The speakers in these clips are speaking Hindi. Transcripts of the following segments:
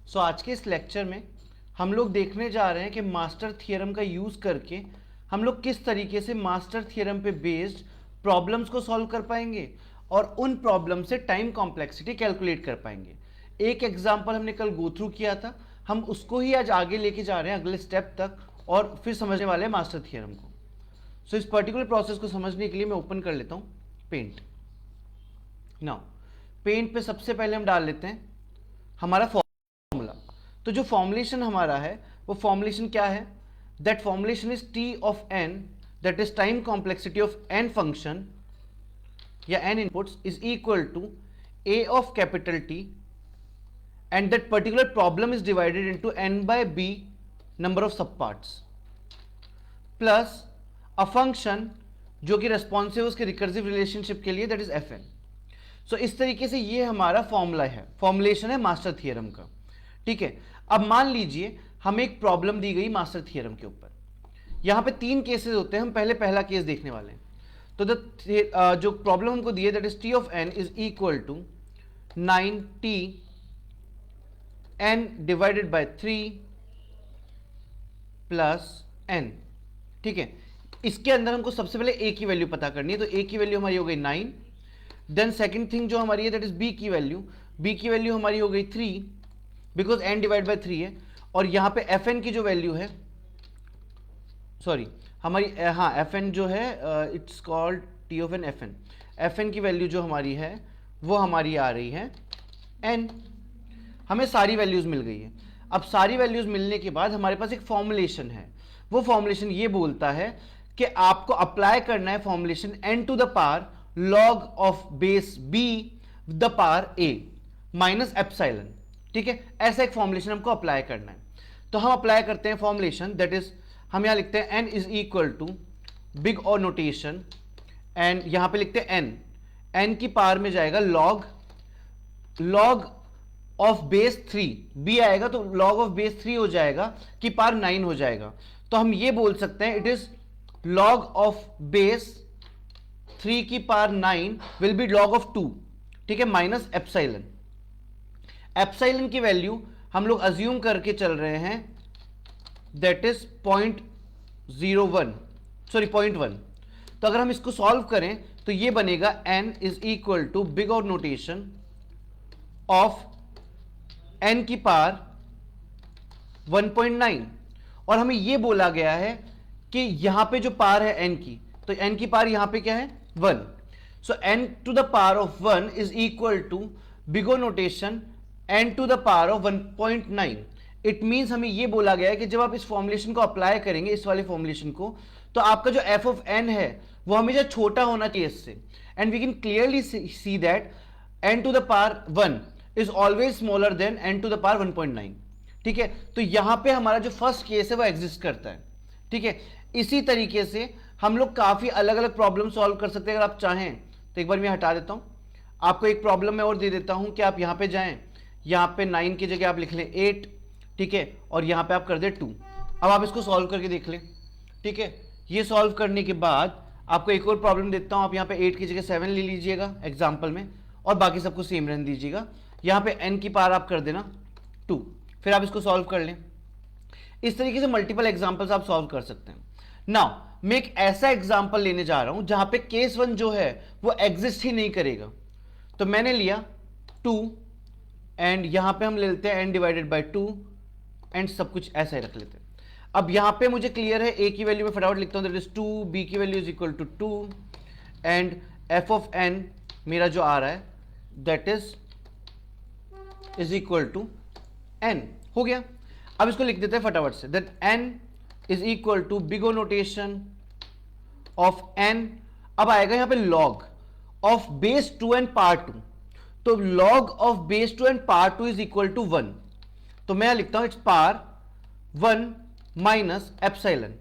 आज के इस लेक्चर में हम लोग देखने जा रहे हैं कि मास्टर थ्योरम का यूज़ करके हम लोग किस तरीके से मास्टर थ्योरम पे बेस्ड प्रॉब्लम्स को सॉल्व कर पाएंगे और उन प्रॉब्लम से टाइम कॉम्प्लेक्सिटी कैलकुलेट कर पाएंगे। एक एग्जाम्पल हमने कल गो थ्रू किया था, हम उसको ही आज आगे लेके जा रहे हैं अगले स्टेप तक और फिर समझने वाले हैं मास्टर थ्योरम को। इस पर्टिकुलर प्रोसेस को समझने के लिए मैं ओपन कर लेता हूँ पेंट। नाउ पेंट पे सबसे पहले हम डाल लेते हैं हमारा फॉर्मूला। तो जो फॉर्मुलेशन हमारा है वो फॉर्मुलेशन क्या है? That formulation is T of N, that is time complexity of N function या N inputs is equal to A of capital T and that particular problem is divided into N by B number of sub parts plus a function जो कि रेस्पॉन्सिव है उसके रिकर्सिव रिलेशनशिप के लिए, that is F N. So इस तरीके से ये हमारा फॉर्मूला है, फॉर्मुलेशन है मास्टर थ्योरम का। ठीक है, अब मान लीजिए हमें एक प्रॉब्लम दी गई मास्टर थ्योरम के ऊपर। यहां पे तीन केसेस होते हैं, हम पहले पहला केस देखने वाले हैं। तो जो प्रॉब्लम हमको दी है that is T of N is equal to 9t n divided by 3 plus n। ठीक है, इसके अंदर हमको सबसे पहले a की वैल्यू पता करनी है। तो a की वैल्यू हमारी हो गई 9। देन सेकंड थिंग जो हमारी है दैट इज b की वैल्यू। b की वैल्यू हमारी हो गई 3 बिकॉज n डिवाइड बाय 3 है। और यहां पे fn की जो वैल्यू है, सॉरी हमारी fn जो है it's called t of N fn। fn की वैल्यू जो हमारी है वो हमारी आ रही है n। हमें सारी वैल्यूज मिल गई है। अब सारी वैल्यूज मिलने के बाद हमारे पास एक फॉर्मुलेशन है। वो फॉर्मुलेशन ये बोलता है कि आपको अप्लाई करना है formulation n to the power log of base b the power a minus epsilon. ठीक है, ऐसा एक फॉर्मुलेशन हमको अप्लाई करना है। तो हम अप्लाई करते हैं फॉर्मुलेशन, दैट इज हम यहां लिखते हैं n is equal to big O notation and यहां पे लिखते हैं n की पावर में जाएगा log ऑफ बेस 3, b आएगा तो log ऑफ बेस 3 हो जाएगा कि पावर 9 हो जाएगा। तो हम ये बोल सकते हैं it is log of base 3 की power 9 will be log of 2। ठीक है, माइनस एप्सिलॉन। एप्सिलॉन की वैल्यू हम लोग अज्यूम करके चल रहे हैं दैट इज 0.1। तो अगर हम इसको सॉल्व करें तो ये बनेगा n is equal to big O notation of n की पावर 1.9। और हमें ये बोला गया है कि यहां पे जो पावर है n की, तो n की पावर यहां पे क्या है 1। So n to the power of 1 is equal to big O notation n to the power of 1.9। It means हमें ये बोला गया है कि जब आप इस फॉर्मुलेशन को अप्लाई करेंगे, इस वाले फॉर्मुलेशन को, तो आपका जो f ऑफ n है वो हमेशा छोटा होना चाहिए इससे। And we can clearly see that n to the power 1 is always smaller than n to the power 1.9। ठीक है, तो यहां पे हमारा जो फर्स्ट केस है वो एग्जिस्ट करता है। ठीक है, इसी तरीके से हम लोग काफी अलग अलग प्रॉब्लम सॉल्व कर सकते हैं। अगर आप चाहें तो एक बार मैं हटा देता हूं, आपको एक प्रॉब्लम मैं और दे देता हूं कि आप यहां पे जाएं, यहां पे 9 की जगह आप लिख लें 8। ठीक है, और यहां पे आप कर दे 2। अब आप इसको सॉल्व करके देख लें। ठीक है, ये सॉल्व करने के बाद आपको एक और प्रॉब्लम देता हूं, आप यहां पे 8 की जगह 7 ले लीजिएगा एग्जाम्पल में, और बाकी सबको सेम रहने दीजिएगा। यहां पे n की पावर आप कर देना 2, फिर आप इसको सॉल्व कर लें। इस तरीके से मल्टीपल एग्जाम्पल्स आप सॉल्व कर सकते हैं। नाउ मैं एक ऐसा एग्जाम्पल लेने जा रहा हूं जहां पे केस 1 जो है वो एग्जिस्ट ही नहीं करेगा। तो मैंने लिया 2 एंड यहां पे हम ले लेते हैं n डिवाइडेड बाय 2 एंड सब कुछ ऐसा ही रख लेते हैं। अब यहां पे मुझे क्लियर है a की वैल्यू में फटाफट लिखता हूं दैट इज 2, b की value is equal to 2 and f of n मेरा जो आ रहा है that is equal to n। हो गया, अब इसको लिख देते हैं फटाफट से that n is equal to big O notation of n। अब आएगा यहां पे log of base 2 and power 2। तो log of base 2 and power 2 is equal to 1। तो मैं लिखता हूं इट्स पावर 1 माइनस एप्सिलॉन,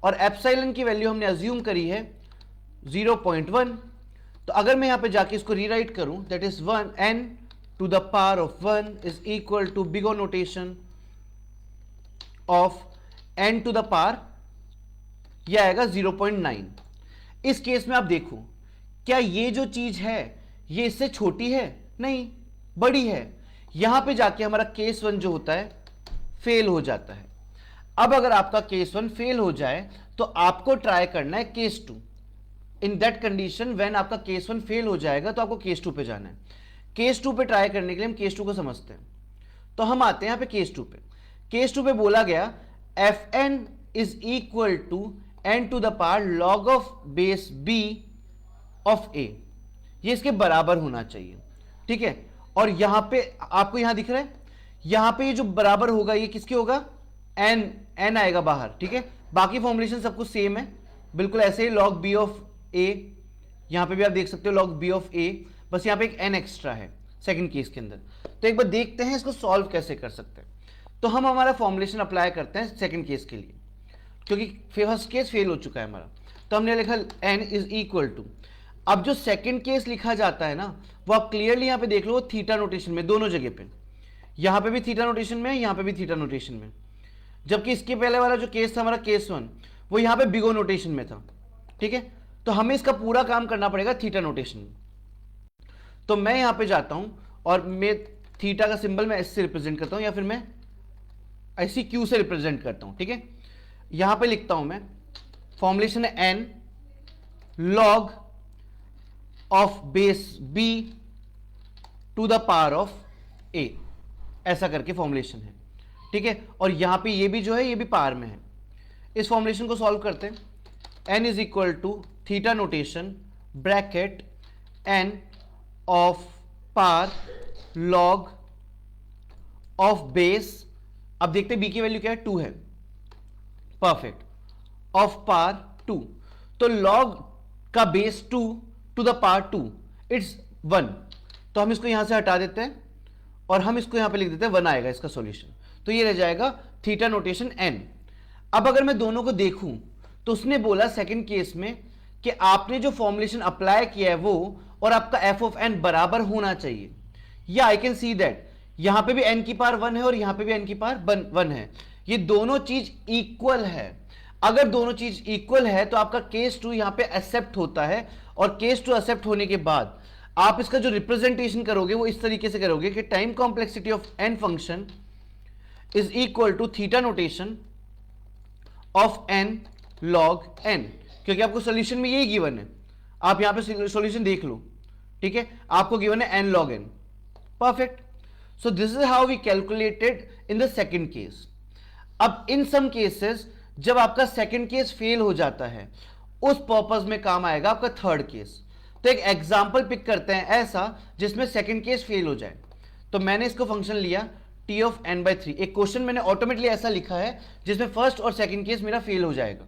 और एप्सिलॉन की वैल्यू हमने अज्यूम करी है 0.1। तो अगर मैं यहां पे जाके इसको रीराइट करूं that is 1 n to the power of 1 is equal to big O notation of n to the power, यह आएगा 0.9। इस केस में आप देखो क्या ये जो चीज है ये इससे छोटी है? नहीं, बड़ी है। यहां पे जाके हमारा केस 1 जो होता है फेल हो जाता है। अब अगर आपका केस 1 फेल हो जाए तो आपको ट्राई करना है case 2। In that condition when आपका केस 1 फेल हो जाएगा तो आपको केस 2 पे जाना है। केस 2 पे ट्राई करने के लिए हम केस 2 को समझते हैं। तो हम आते हैं यहां पे केस 2 पे। केस 2 पे बोला गया F N is equal to N to the power log of base B of A, ये इसके बराबर होना चाहिए, ठीक है। और यहां पे आपको यहां दिख रहा है, यहां पे ये जो बराबर होगा ये किसके होगा, एन, एन आएगा बाहर, ठीक है। बाकी फॉर्मुलेशन सब कुछ सेम है, बिल्कुल ऐसे ही लॉग बी ऑफ ए, यहां पे भी आप देख सकते हो लॉग बी ऑफ ए, बस यहां पे एक एन एक्स्ट्रा है सेकंड केस के अंदर। तो एक बार देखते हैं इसको सॉल्व कैसे कर सकते हैं। तो हम हमारा फॉर्मुलेशन अप्लाई करते हैं सेकंड केस के लिए, क्योंकि फर्स्ट केस फेल हो चुका है हमारा। तो हमने लिखा n इज इक्वल टू, अब जो सेकंड केस लिखा जाता है ना वो आप क्लियरली यहां पे देख लो, थीटा नोटेशन में, दोनों जगह पे, यहां पे भी थीटा नोटेशन में, यहां पे भी थीटा नोटेशन में। जबकि इसके पहले वाला जो केस था हमारा केस 1, वो यहां पे बिगो नोटेशन में था, ठीक है। तो हमें इसका पूरा काम करना पड़ेगा थीटा नोटेशन में। तो मैं यहां पे जाता हूं और मैं थीटा का सिंबल मैं एस से रिप्रेजेंट करता हूं या फिर मैं ऐसी क्यू से रिप्रेजेंट करता हूं, ठीक है। यहां पे लिखता हूं मैं, फॉर्मुलेशन है N log of base B to the power of A, ऐसा करके फॉर्मुलेशन है, ठीक है। और यहां पे ये भी जो है ये भी पावर में है। इस फॉर्मुलेशन को सॉल्व करते हैं। N is equal to theta notation bracket n of power log of base, अब देखते हैं बी की वैल्यू क्या है, 2 है, परफेक्ट, ऑफ पावर 2। तो लॉग का base 2 to the power 2 its 1, तो हम इसको यहां से हटा देते हैं और हम इसको यहां पे लिख देते हैं 1 आएगा इसका सॉल्यूशन। तो ये रह जाएगा थीटा नोटेशन n। अब अगर मैं दोनों को देखूं तो उसने बोला सेकंड केस में कि आपने जो फॉर्मुलेशन अप्लाई किया है वो और आपका f ऑफ n बराबर होना चाहिए। या आई कैन सी दैट यहां पे भी n की पावर 1 है और यहां पे भी n की पावर 1 है, ये दोनों चीज इक्वल है। अगर दोनों चीज इक्वल है तो आपका केस 2 यहां पे एक्सेप्ट होता है, और केस 2 एक्सेप्ट होने के बाद आप इसका जो रिप्रेजेंटेशन करोगे वो इस तरीके से करोगे कि time complexity of n function is equal to theta notation of n log n, क्योंकि आपको सॉल्यूशन में यही गिवन है, आप यहां पे सॉल्यूशन देख लो, ठीक है। आपको गिवन है n log n, perfect. So this is how we calculated in the second case. अब इन सम केसेस जब आपका सेकंड केस फेल हो जाता है उस पर्पस में काम आएगा आपका थर्ड केस। तो एक एग्जांपल पिक करते हैं ऐसा जिसमें सेकंड केस फेल हो जाए। तो मैंने इसको फंक्शन लिया t ऑफ n/3, एक क्वेश्चन मैंने ऑटोमेटिकली ऐसा लिखा है जिसमें फर्स्ट और सेकंड केस मेरा फेल हो जाएगा,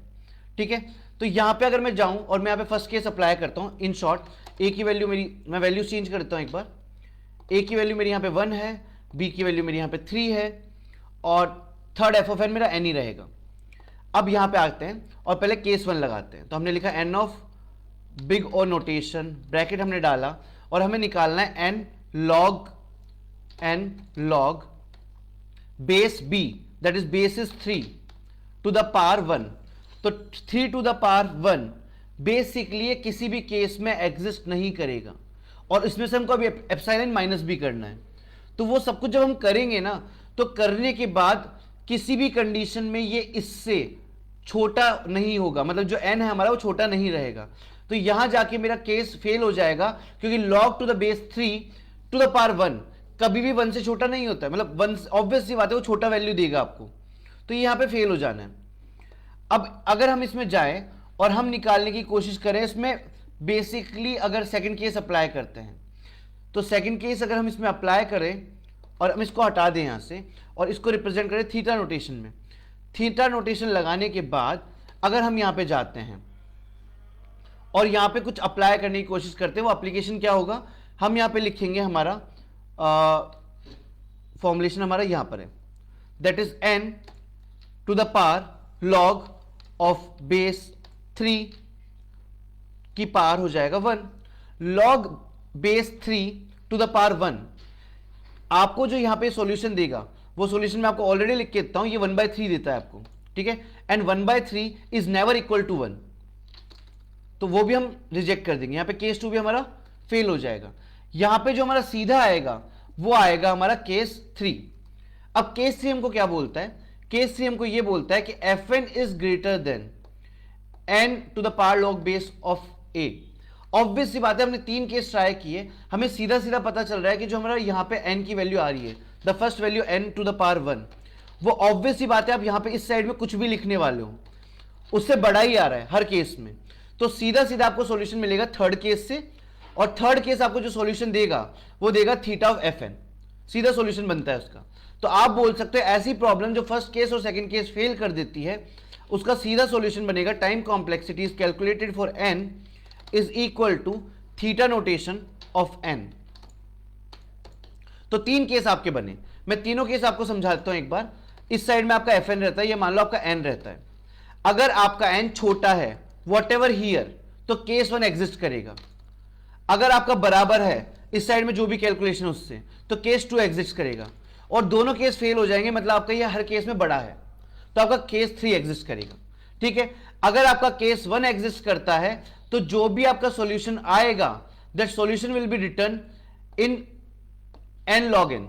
ठीक है। तो यहां पे अगर मैं जाऊं और मैं यहां पे फर्स्ट केस अप्लाई करता हूं, इन शॉर्ट a की वैल्यू मेरी, मैं वैल्यू चेंज करता हूं एक बार, a की वैल्यू मेरी यहां पे 1 है, b की वैल्यू मेरी यहां पे 3 है और थर्ड f ऑफ n मेरा n ही रहेगा। अब यहां पे आते हैं और पहले केस 1 लगाते हैं। तो हमने लिखा n of big O notation, bracket हमने डाला और हमें निकालना है n log base b, that is base is 3 to the power 1। तो 3 टू द पावर 1 बेसिकली ये किसी भी केस में एग्जिस्ट नहीं करेगा, और इसमें से हमको अभी एप्सिलॉन माइनस भी करना है। तो वो सब कुछ जब हम करेंगे ना, तो करने के बाद किसी भी कंडीशन में ये इससे छोटा नहीं होगा, मतलब जो n है हमारा वो छोटा नहीं रहेगा। तो यहां जाके मेरा केस फेल हो जाएगा, क्योंकि log to the base 3 to the power 1 कभी भी 1 से छोटा नहीं होता है, मतलब 1 ऑब्वियस सी बात है वो छोटा वैल्यू देगा आपको, तो यहां पे फेल हो जाना है। अब अगर हम इसमें जाएं और हम निकालने की कोशिश करें, इसमें बेसिकली अगर सेकंड केस अप्लाई करते हैं, तो सेकंड केस अगर हम इसमें अप्लाई करें और हम इसको हटा दें यहां से और इसको रिप्रेजेंट करें थीटा नोटेशन में, थीटा नोटेशन लगाने के बाद अगर हम यहां पे जाते हैं और यहां पे कुछ अप्लाई करने की कोशिश करते हैं, वो एप्लीकेशन क्या होगा, हम यहां पे लिखेंगे, हमारा फॉर्मुलेशन हमारा यहां पर है, that is n to the power log of base 3 की पावर हो जाएगा 1, log base 3 to the power 1। आपको जो यहां पे सॉल्यूशन देगा वो सॉल्यूशन मैं आपको ऑलरेडी लिख के देता हूं, ये 1/3 देता है आपको, ठीक है। And 1/3 is never equal to 1, तो वो भी हम रिजेक्ट कर देंगे। यहां पे केस 2 भी हमारा फेल हो जाएगा। यहां पे जो हमारा सीधा आएगा वो आएगा हमारा केस 3। अब केस 3 हमको क्या बोलता है? केस 3 हमको ये बोलता है कि Fn is greater than n to the power log base of a। Obvious सी बात है, हमने 3 केस ट्राई किए, हमें सीधा सीधा पता चल रहा है कि जो हमारा यहां पे n की वैल्यू आ रही है, the first value n to the power 1, वो ऑब्वियस सी बात है आप यहां पे इस साइड में कुछ भी लिखने वाले हो उससे बड़ा ही आ रहा है हर केस में। तो सीधा सीधा आपको सॉल्यूशन मिलेगा थर्ड केस से, और थर्ड केस आपको जो सॉल्यूशन देगा वो देगा थीटा ऑफ Fn, सीधा सॉल्यूशन बनता है उसका। तो आप बोल सकते हो ऐसी प्रॉब्लम जो फर्स्ट केस और सेकंड केस फेल कर देती है उसका सीधा सॉल्यूशन बनेगा time complexity is calculated for n is equal to theta notation of n। तो 3 केस आपके बने, मैं तीनों केस आपको समझा देता हूं एक बार। इस साइड में आपका Fn रहता है, ये मान लो आपका n रहता है। अगर आपका n छोटा है वॉट एवर हियर, तो केस 1 एग्जिस्ट करेगा। अगर आपका बराबर है इस साइड में जो भी कैलकुलेशन उससे, तो केस 2 एग्जिस्ट करेगा, और दोनों केस फेल हो जाएंगे, मतलब आपका ये हर केस में बड़ा है, तो आपका केस 3 एग्जिस्ट करेगा। ठीक है, अगर आपका केस 1 एग्जिस्ट करता है तो जो भी आपका सॉल्यूशन आएगा that solution will be return in n log n।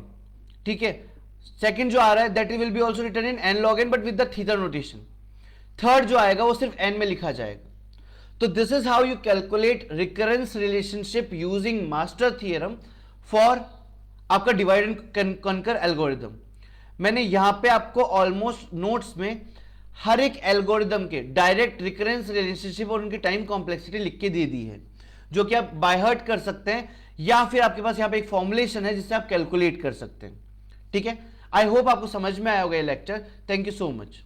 ठीक है, सेकंड जो आ रहा है that will be also return in n log n but with the theta notation. Third जो आएगा वो सिर्फ n में लिखा जाएगा। तो this is how you calculate recurrence relationship using master theorem for आपका डिवाइड एंड कॉन्कर एल्गोरिथम। मैंने यहां पे आपको ऑलमोस्ट नोट्स में हर एक एल्गोरिथम के डायरेक्ट रिकरेंस रिलेशनशिप और उनकी टाइम कॉम्प्लेक्सिटी लिख के दे दी है, जो कि आप बाय हार्ट कर सकते हैं, या फिर आपके पास यहां पे एक फॉर्मुलेशन है जिससे आप कैलकुलेट कर सकते हैं। ठीक है, आई होप आपको समझ में आया होगा ये lecture. Thank you so much.